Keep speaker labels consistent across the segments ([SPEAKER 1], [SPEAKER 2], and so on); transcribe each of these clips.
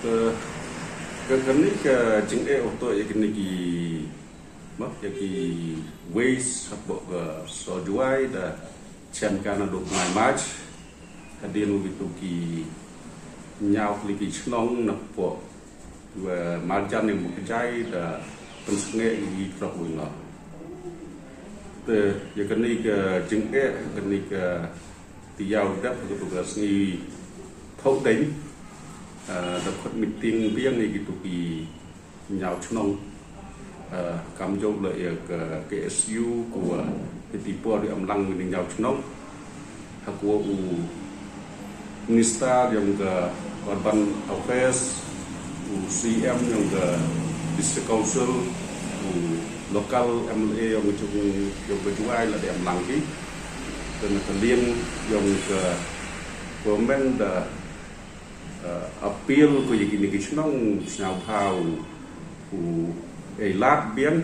[SPEAKER 1] Kan ni ke jeng untuk yang ni mak yang waste apa ke sojuai dah champion ada mai match hadir begitu ki nyau lagi senang nampak dua marjan yang berjaya dah pensengai di terapun lah. Yang kan ni ke jeng kan ni ke tiaw dah begitu ke seni thâu đánh đặc biệt meeting riêng này gitu ki nhau chunong cam dâu lợi KSU của tipe di amlang ni nhau chunong hakua Nista yang ke Urban Affairs CM yang ke District Council local MLA yang berjual lah di amlang ki dan kalian yang ke government appeal ko yiki ni kisnong snau phao lat bian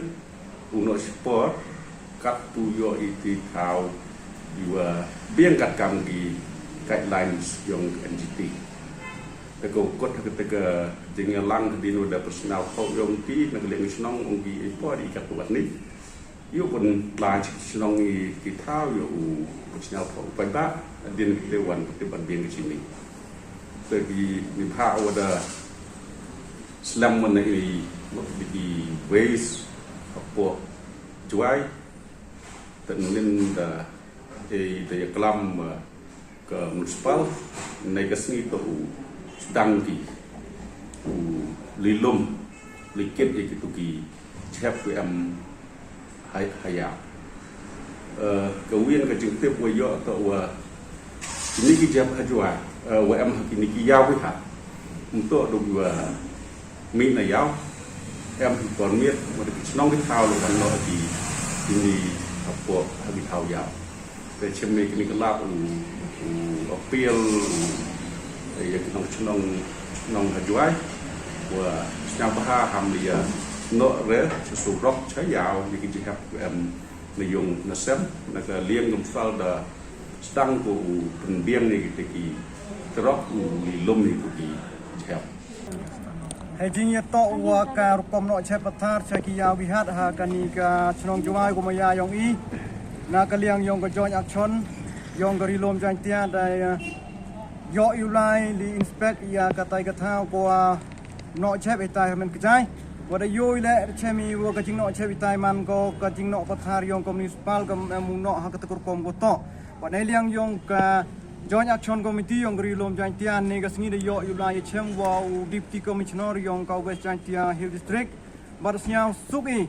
[SPEAKER 1] no sport kat tu yo iti thao dua bian kat kam di guidelines yang NGT ko kot ketika jenga lang di no da personal phao yang ti nak leng snong ongi ipo di kat wat ni yo pun la snong i thao yo personal phao pai ba din dewan dewan bian ke sini bagi nimpa ada selam mengenai di waste apa juai tenunin daya kelam ke municipal negasi itu sedang di lilum likit itu ki chef em hayat kewin ke jengtip wayo atau ini ki jam juai WM kini kiau ha untuk dua min na yau em còn miết một cái nong cái thao luôn nó thì ini apa habis thao yau để xem mình cái lab appeal ya cái nong hajuai và sang baha ham dia no re su rock trái yau như cái hấp em na dùng na xem na cái liêng ngầm phao da stang của phần biên này cái terok di lum ni tu di chep.
[SPEAKER 2] Hai jingnya to wa ka rukom no chep pathar chakiya wihat ha kanika chnong juai ko maya yong i na kaliang yong ko join action yong gari lom jang tia dai yo ulai li inspect ya katai katha ko no chep itai men kjai wada yo ile chemi wo ka jing no chep itai man ko ka jing no pathar yong municipal kam mung no ha ka rukom ko to wa dai liang yong ka Joint Action Committee yang geri lom jantian ni kasni de yo ulai chem wa Deputy Commissioner yang kau west jantia Hill District barsnya suki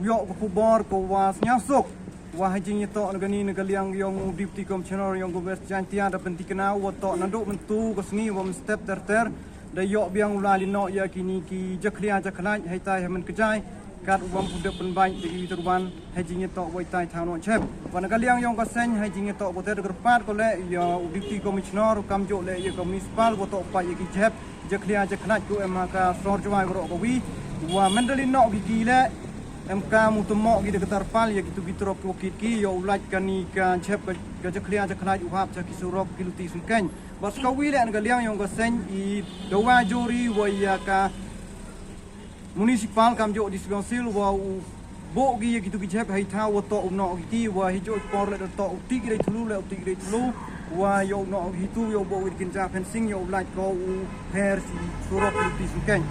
[SPEAKER 2] yo ko bor ko wa snya suk wa hajing to ngani ngaliang yang Deputy Commissioner yang west jantia da penti kena wa to nanduk mentu kasni wa step terter da yo biang ulai no ya kini ki jaklia jakhlai hai tai men kejai kat uam pudek penbaik di turban hajing to wai tai thano chep wan kaliang yong ka sen hajing to bote gerpat ko le ya Deputy Commissioner kam jo le ya municipal ko to pa ye ki chep jaklia jakhnat ku em ka sor jwai ro ko wi wa mendali no ki le em ka mutumo ki de tarpal ya gitu bitrop ko ki yo ulaj kani ka chep ka jaklia jakhnat u hap ja ki surok ki luti sunken bas ka wi le kaliang yong ka sen I dowa jori wa ya ka municipal kam jo dispensil wa bo gi gitu ki chep hai tha wa to no ki wa hi jo por le to ti gi tlu wa yo no hi tu yo bo wi kin ja fencing yo like ko per si surok ti suken